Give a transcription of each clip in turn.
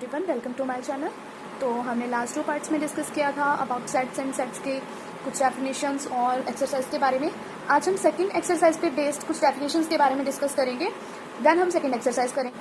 Everyone, welcome to my channel. तो हमने last 2 parts में डिस्कस किया था अबाउट सेट्स एंड सेट्स के कुछ डेफिनेशंस और एक्सरसाइज के बारे में। आज हम सेकंड एक्सरसाइज पे बेस्ड कुछ डेफिनेशंस के बारे में डिस्कस करेंगे, देन हम सेकंड एक्सरसाइज करेंगे।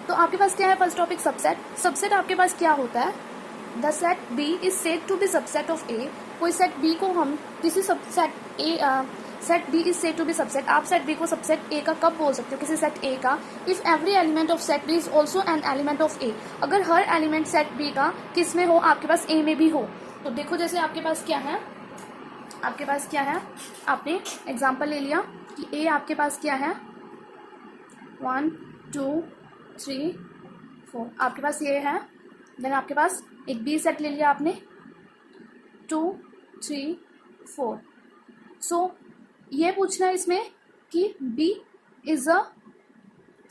तो आपके पास क्या है? First topic subset. सबसेट आपके पास क्या होता है? The set B is said to be subset of A. कोई सेट बी को हम किसी subset A set B is said to be subset. आप सेट बी को सबसेट ए का कब बोल सकते हो? किसी सेट ए का if every element of set B is also an element of A. अगर हर एलिमेंट सेट बी का किस में हो? आपके पास ए में भी हो। तो देखो, जैसे आपके पास क्या है, आपने एग्जाम्पल ले लिया कि ए आपके पास क्या है, 1 2 3 4 आपके पास ये है। देन आपके पास एक बी सेट ले लिया आपने, 2 3 4। सो ये पूछना है इसमें कि B is a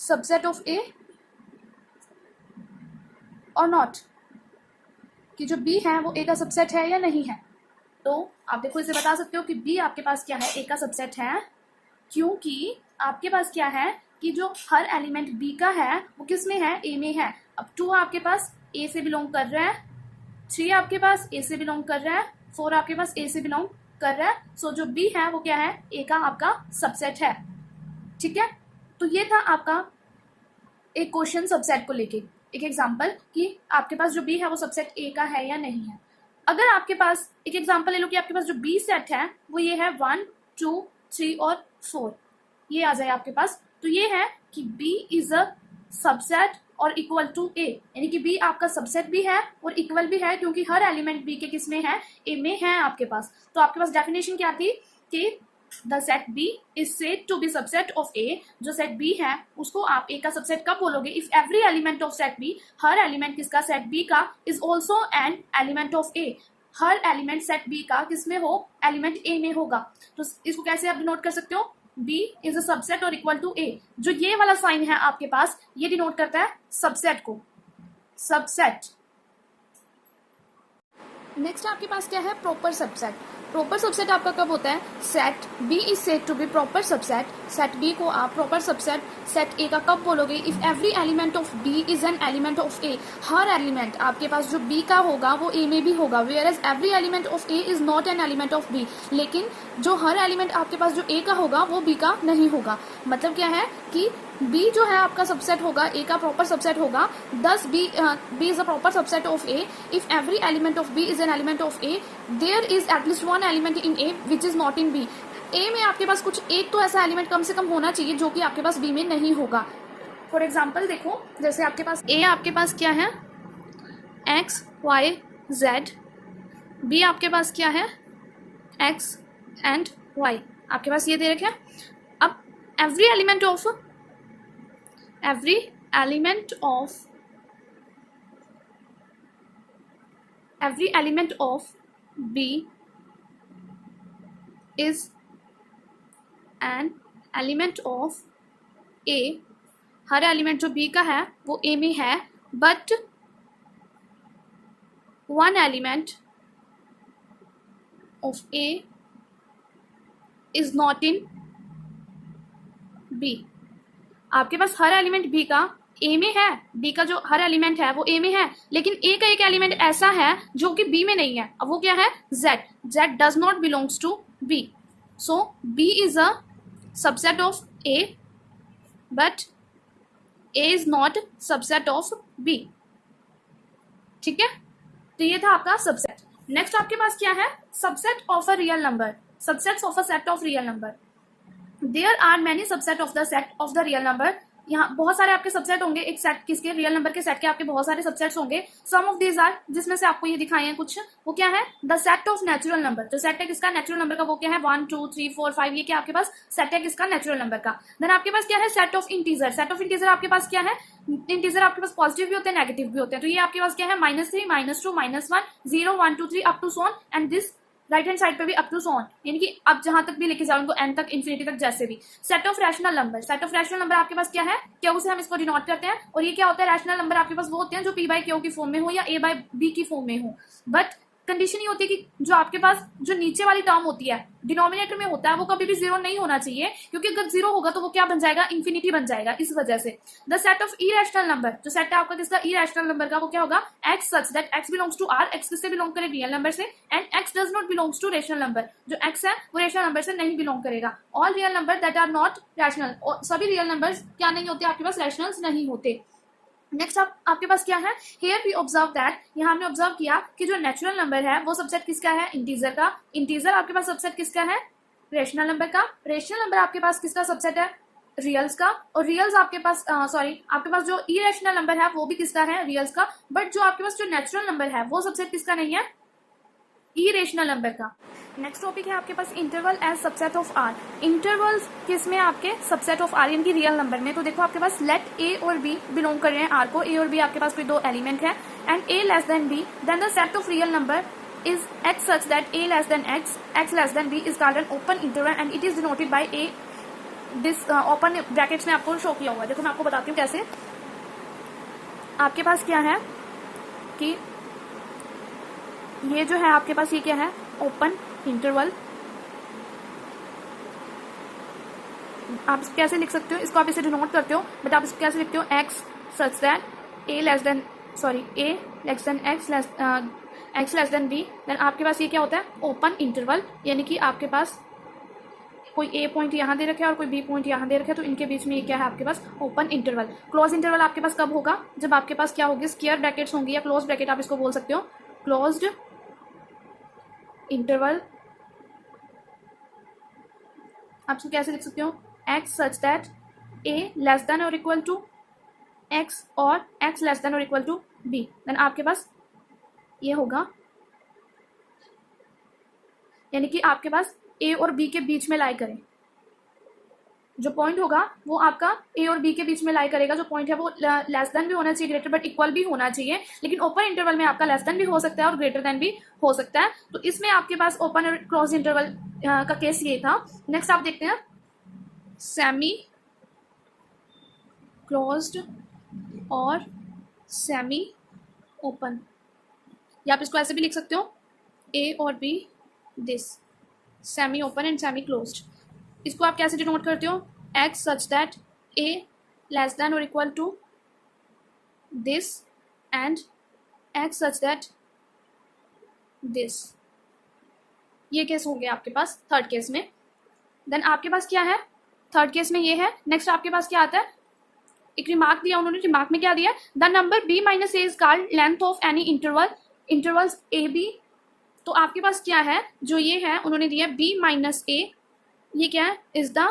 subset of A और नॉट, कि जो B है वो A का सबसेट है या नहीं है। तो आप देखो, इसे बता सकते हो कि B आपके पास क्या है, A का सबसेट है, क्योंकि आपके पास क्या है कि जो हर एलिमेंट B का है वो किस में है? A में है। अब 2 आपके पास A से बिलोंग कर रहा है, 3 आपके पास A से बिलोंग कर रहा है, 4 आपके पास A से बिलोंग कर रहा है। सो जो B है वो क्या है? A का आपका सबसेट है। ठीक है, तो ये था आपका एक क्वेश्चन सबसेट को लेके, एक एग्जांपल कि आपके पास जो B है वो सबसेट A का है या नहीं है। अगर आपके पास एक एग्जांपल ले लो कि आपके पास जो B सेट है वो ये है 1 2 3 और 4, ये आ जाए आपके पास। तो ये है कि B इज अ सबसेट और इक्वल टू ए, यानी कि बी आपका सबसेट भी है और इक्वल भी है, क्योंकि हर एलिमेंट बी के किस में है? ए में है आपके पास। तो आपके पास डेफिनेशन क्या थी कि the set B is said to be subset of A. जो सेट बी है उसको आप ए का सबसेट कब बोलोगे? If every element of set B, हर एलिमेंट किसका? सेट बी का, is also an element of A. हर एलिमेंट सेट बी का किस में हो? एलिमेंट ए में होगा। तो इसको कैसे आप डिनोट कर सकते हो? B इज अ सबसेट और इक्वल टू A। जो ये वाला साइन है आपके पास, ये डिनोट करता है सबसेट को, सबसेट। नेक्स्ट आपके पास क्या है? Proper subset. प्रॉपर सबसेट आपका कब होता है? Set B is said to be proper subset. Set B को आप प्रॉपर सबसेट सेट A का कब बोलोगे? If every element of B is an element of A। Her element आपके पास जो B का होगा वो A में भी होगा, whereas every element of A is not an element of B। लेकिन जो हर एलिमेंट आपके पास जो A का होगा वो B का नहीं होगा। मतलब क्या है कि B जो है आपका सबसेट होगा, A का प्रॉपर सबसेट होगा। Thus B is a proper subset of A। If every element of B is an element of A, there is at least one element in A which is not in B। A में आपके पास कुछ एक तो ऐसा element कम से कम होना चाहिए जो कि आपके पास B में नहीं होगा। फॉर एग्जाम्पल देखो, जैसे आपके पास A आपके पास क्या है? X Y Z। B आपके पास क्या है? X and Y। आपके पास ये दे रखे हैं। अब every element of B is an element of A। Her element जो B का है वो A में है, but one element of A is not in B। आपके पास हर एलिमेंट B का A में है, B का जो हर एलिमेंट है वो A में है, लेकिन A का एक एलिमेंट ऐसा है जो कि B में नहीं है। अब वो क्या है? Z। Z does not belongs to B। So B is a subset of A, but A is not subset of B। ठीक है, तो ये था आपका सबसेट। नेक्स्ट आपके पास क्या है? Subset of a real number. Subsets of a set of real number. There are many subset of the set of the real number. यहाँ बहुत सारे आपके सबसेट होंगे, एक सेट किसके? रियल नंबर के सेट के आपके बहुत सारे सबसेट्स होंगे। सम ऑफ दीज आर, जिसमें से आपको ये दिखाए हैं कुछ, वो क्या है? The set of natural number. जो सेट है किसका? नेचुरल नंबर का, वो क्या है? 1 2 3 4 5। ये क्या आपके पास सेट है किसका? नेचुरल नंबर का। देन आपके पास क्या है? Set of integer. Set of integer आपके पास क्या है? इंटीजर आपके पास पॉजिटिव भी होते हैं, नेगेटिव भी होते हैं। तो ये आपके पास क्या है? -3 -2 -1 0 1 2 3 up to so on, and this right hand side पे भी अप टू सो ऑन, यानी कि अब जहां तक भी लेके जाओ उनको n तक, इन्फिनिटी तक, जैसे भी। Set of rational number. Set of rational number आपके पास क्या है? क्यू से हम इसको डिनोट करते हैं। और ये क्या होता है? रैशनल नंबर आपके पास वो होते हैं जो p बाय क्यू की फॉर्म में हो या a बाय b की फॉर्म में हो, बट कंडीशन ये होती है कि जो आपके पास जो नीचे वाली टर्म होती है डिनोमिनेटर में होता है वो कभी भी जीरो नहीं होना चाहिए, क्योंकि अगर जीरो होगा तो वो क्या बन जाएगा, इंफिनिटी बन जाएगा। इस वजह से the set of irrational number, जो सेट है आपका किसका, इरेशनल नंबर का, वो क्या होगा, x such that x belongs to R, x किससे बिलोंग करे, रियल नंबर से, and x does not belongs to rational number, जो एक्स है वो रेशनल नंबर से नहीं बिलोंग करेगा। All real number that are not rational, सभी रियल नंबर्स क्या नहीं होते आपके पास, रैशनल्स नहीं होते। नेक्स्ट आपके पास क्या है, हेयर वी ऑब्जर्व दैट, यहाँ हमने ऑब्जर्व किया कि जो नेचुरल नंबर है वो सबसेट किसका है, इंटीजर का। इंटीजर आपके पास सबसेट किसका है, रेशनल नंबर का। रेशनल नंबर आपके पास किसका सबसेट है, रियल्स का। और रियल्स आपके पास आपके पास जो इरेशनल नंबर है वो भी किसका है, रियल्स का। बट जो आपके पास जो नेचुरल नंबर है वो सबसेट किसका नहीं है, इरेशनल नंबर का। नेक्स्ट टॉपिक है आपके पास interval as subset of R. Intervals किसमें, आपके सबसेट ऑफ आर यानी कि रियल नंबर में। तो देखो आपके पास लेट ए और बी बिलोंग कर रहे हैं आर को, ए और बी आपके पास कोई दो एलिमेंट है, and a less than b, then the set of real number is x such that a less than x less than b is called an open interval and it is denoted by a this open brackets में आपको show किया हुआ है। देखो मैं आपको बताती हूँ कैसे। आपके पास क्या है कि ये जो है आपके पास ये क्या है, ओपन इंटरवल। आप कैसे लिख सकते हो इसको, आप इसे डिनोट करते हो, बट आप इसको कैसे लिखते हो, x such that a less than x less than b, then आपके पास ये क्या होता है, ओपन इंटरवल। यानी कि आपके पास कोई ए पॉइंट यहाँ दे रखे है और कोई बी पॉइंट यहाँ दे रखे है, तो इनके बीच में ये क्या है आपके पास, ओपन इंटरवल। क्लोज इंटरवल आपके पास कब होगा, जब आपके पास क्या होगी, स्क्वायर ब्रैकेट्स होंगी, या क्लोज ब्रैकेट आप इसको बोल सकते हो। क्लोज्ड इंटरवल आप इसको कैसे लिख सकते हो, x such that a less than और इक्वल टू एक्स और एक्स लेस देन और इक्वल टू बी, देन आपके पास ये होगा, यानी कि आपके पास ए और बी के बीच में लाई करें। जो पॉइंट होगा वो आपका ए और बी के बीच में लाई करेगा। जो पॉइंट है वो लेस देन भी होना चाहिए, ग्रेटर बट इक्वल भी होना चाहिए, लेकिन ओपन इंटरवल में आपका लेस देन भी हो सकता है और ग्रेटर देन भी हो सकता है। तो इसमें आपके पास ओपन और क्लोज इंटरवल का केस ये था। नेक्स्ट आप देखते हैं सेमी क्लोज्ड और सेमी ओपन, या आप इसको ऐसे भी लिख सकते हो, ए और B this semi open and semi closed. इसको आप कैसे डिनोट करते हो, x such that a less than और equal to this and x such that this. ये केस हो गया आपके पास थर्ड केस में। देन आपके पास क्या है, थर्ड केस में ये है। नेक्स्ट आपके पास क्या आता है, एक रिमार्क दिया उन्होंने, रिमार्क में क्या दिया, the number b minus a is called length of any intervals a b. तो आपके पास क्या है, जो ये है उन्होंने दिया b माइनस ए, ये क्या है, इज द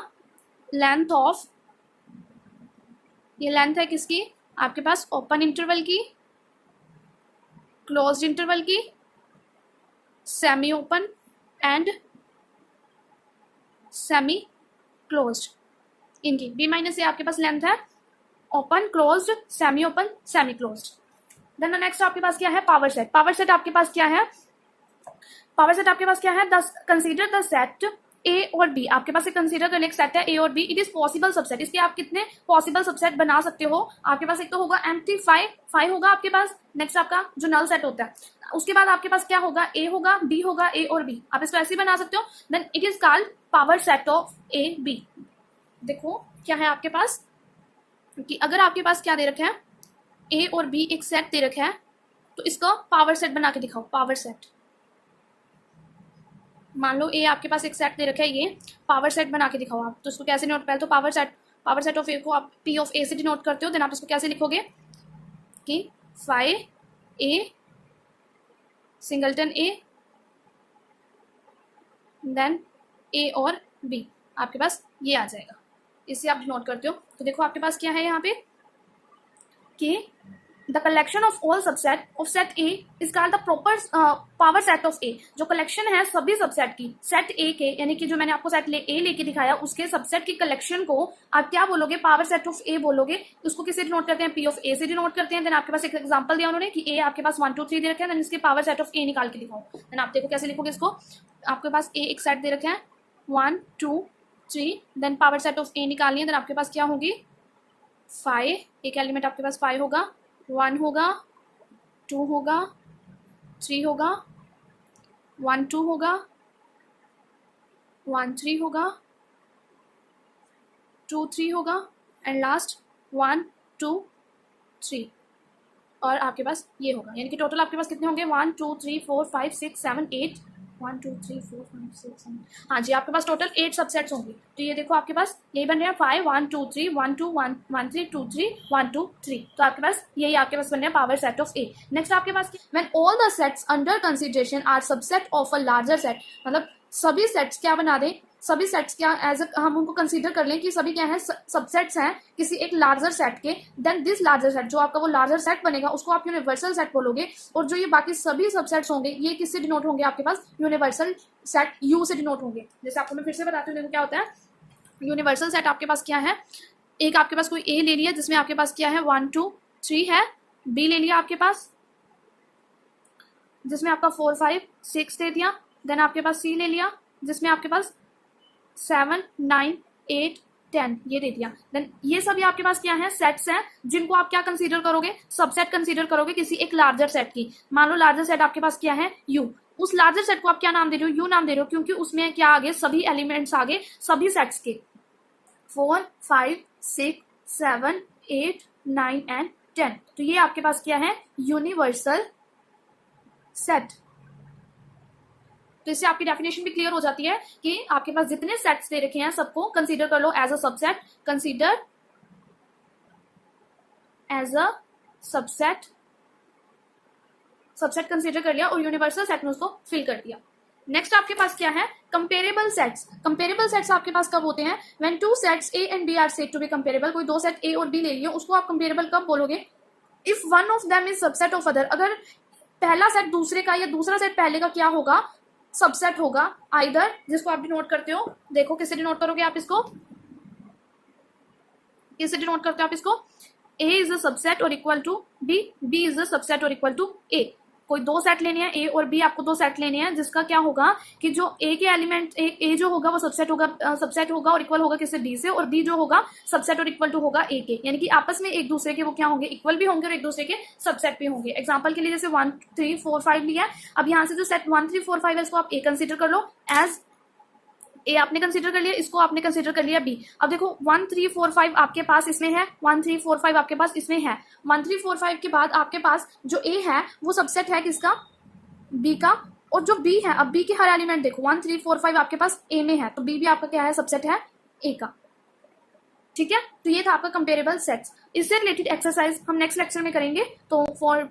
लेंथ ऑफ, ये लेंथ है किसकी, आपके पास ओपन इंटरवल की, क्लोज्ड इंटरवल की, semi open and semi closed, इनकी b माइनस ए आपके पास लेंथ है, open closed semi open semi closed. Then next आपके पास क्या है, पावर सेट। पावर सेट आपके पास क्या है, पावर सेट आपके पास क्या है, कंसीडर द सेट ए और बी। आपके पास एक कंसीडर करने एक सेट है ए और B, it is possible subset. इसके आप कितने पॉसिबल सबसेट बना सकते हो, आपके पास एक तो होगा एम्प्टी फाइव होगा आपके पास। नेक्स्ट आपका जो नल सेट होता है, उसके बाद आपके पास क्या होगा, ए होगा, बी होगा, ए और बी, आप इसको ऐसे ही बना सकते हो। Then it is called power set of A B. देखो क्या है आपके पास कि अगर आपके पास क्या दे रखा है, ए और बी एक सेट दे रखा है, तो इसको पावर सेट बना के दिखाओ। पावर सेट, मान लो ए आपके पास एक सेट दे रखा है, ये पावर सेट बना के दिखाओ आप। तो इसको कैसे नोट, पहले तो पावर सेट ऑफ ए को आप पी ऑफ ए से डिनोट करते हो। देन आप इसको कैसे लिखोगे कि फाई ए सिंगलटन ए, देन ए और बी, आपके पास ये आ जाएगा, इससे आप डिनोट करते हो। तो देखो आपके पास क्या है यहाँ पे कि the collection of all subset of set A is called the proper power set of A. जो कलेक्शन है सभी सबसेट की सेट ए के, यानी कि जो मैंने आपको सेट ए लेके दिखाया उसके सबसेट की कलेक्शन को आप क्या बोलोगे, पावर सेट ऑफ ए बोलोगे। उसको किससे डिनोट करते हैं, पी ऑफ ए से डिनोट करते हैं। देन आपके पास एक एग्जांपल दिया उन्होंने कि ए आपके पास 1 2 3 दे रखे हैं, देन इसके पावर सेट ऑफ ए निकाल के दिखाओ। देन आप देखो कैसे लिखोगे इसको, आपके पास ए एक सेट दे रखे हैं 1 2 3, देन पावर सेट ऑफ ए निकालनी है। देन आपके पास क्या होगी, 5, एक एलिमेंट आपके पास 5 होगा, 1 होगा, 2 होगा, 3 होगा, 1 2 होगा, 1 3 होगा, 2 3 होगा एंड लास्ट 1 2 3 और आपके पास ये होगा। यानी कि टोटल आपके पास कितने होंगे 1 2 3 4 5 6 7 8 1 2 3 4 5 6 7। हाँ जी, आपके पास टोटल 8 सबसेट्स होंगे। तो ये देखो आपके पास यही बन रहे हैं 5 1 2 3 1 2 1 1 3 2 3 1 2 3। तो आपके पास यही आपके पास बन रहे हैं power set of A. Next आपके पास when all the sets under consideration are subset of a larger set, मतलब सभी सेट्स क्या बना दें, सभी सेट्स क्या एज हम उनको कंसीडर कर लें कि सभी क्या है सबसेट्स हैं किसी एक लार्जर सेट के, देन दिस लार्जर सेट, जो आपका वो लार्जर सेट बनेगा उसको आप यूनिवर्सल सेट बोलोगे। और जो ये बाकी सभी सबसेट्स होंगे ये किससे डिनोट होंगे, आपके पास यूनिवर्सल सेट यू से डिनोट होंगे। जैसे आपको मैं फिर से बताती हूँ, देखो क्या होता है यूनिवर्सल सेट। आपके पास क्या है, एक आपके पास कोई ए ले लिया जिसमें आपके पास क्या है 1 2 3 है, बी ले लिया आपके पास जिसमें आपका 4 5 6 दे दिया, देन आपके पास सी ले लिया जिसमें आपके पास 7 9 8 10 ये दे दिया। देन ये सभी आपके पास क्या है सेट्स हैं जिनको आप क्या कंसीडर करोगे, सबसेट कंसीडर करोगे किसी एक लार्जर सेट की। मान लो लार्जर सेट आपके पास क्या है यू, उस लार्जर सेट को आप क्या नाम दे रहे हो, यू नाम दे रहे हो, क्योंकि उसमें क्या आगे सभी एलिमेंट्स आगे सभी सेट्स के 4 5 6 7 8 9 एंड 10। तो ये आपके पास क्या है यूनिवर्सल सेट। तो इससे आपकी डेफिनेशन भी क्लियर हो जाती है कि आपके पास जितने सेट्स दे रखे हैं सबको कंसीडर कर लो as a subset, consider as a subset, subset consider कर लिया और यूनिवर्सल सेट में उसको फिल कर दिया। नेक्स्ट आपके पास क्या है कंपेरेबल सेट्स। कंपेरेबल सेट्स आपके पास कब होते हैं, when two sets A and B are said to be comparable. कोई दो सेट ए और बी ले लिए उसको आप कंपेरेबल कब बोलोगे, if one of them is subset of other. अगर पहला सेट दूसरे का या दूसरा सेट पहले का क्या होगा सबसेट होगा, आइदर, जिसको आप डिनोट करते हो, देखो किससे डिनोट करोगे आप इसको, किससे डिनोट करते हो आप इसको, ए इज अ सबसेट और equal to B, B is a subset और इक्वल टू ए। कोई दो सेट लेने हैं ए और बी, आपको दो सेट लेने हैं जिसका क्या होगा कि जो ए के एलिमेंट ए जो होगा वो सबसेट होगा और इक्वल होगा किससे बी से, और बी जो होगा सबसेट और इक्वल टू होगा ए के। यानी कि आपस में एक दूसरे के वो क्या होंगे इक्वल भी होंगे और एक दूसरे के सबसेट भी होंगे। एग्जांपल के लिए जैसे 1 3 4 5 लिया है, अब यहाँ से जो सेट 1 3 4 5 है इसको आप ए कंसिडर कर लो एज ए, आपने कंसीडर कर लिया, इसको आपने कंसीडर कर लिया बी। अब देखो 1 3 4 5 आपके पास इसमें है, 1 3 4 5 आपके पास इसमें है। 1 3 4 5 के बाद आपके पास जो ए है वो सबसेट है किसका, बी का, और जो बी है अब बी के हर एलिमेंट देखो 1 3 4 5 आपके पास ए में है, तो बी भी आपका क्या है सबसेट है ए का। ठीक है, तो ये था आपका कंपेरेबल सेट्स। इससे रिलेटेड एक्सरसाइज हम नेक्स्ट लेक्चर में करेंगे। तो for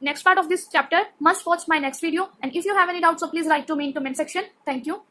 next part of this chapter must watch my next video, and if you have any doubts so please write to me in comment section. Thank you.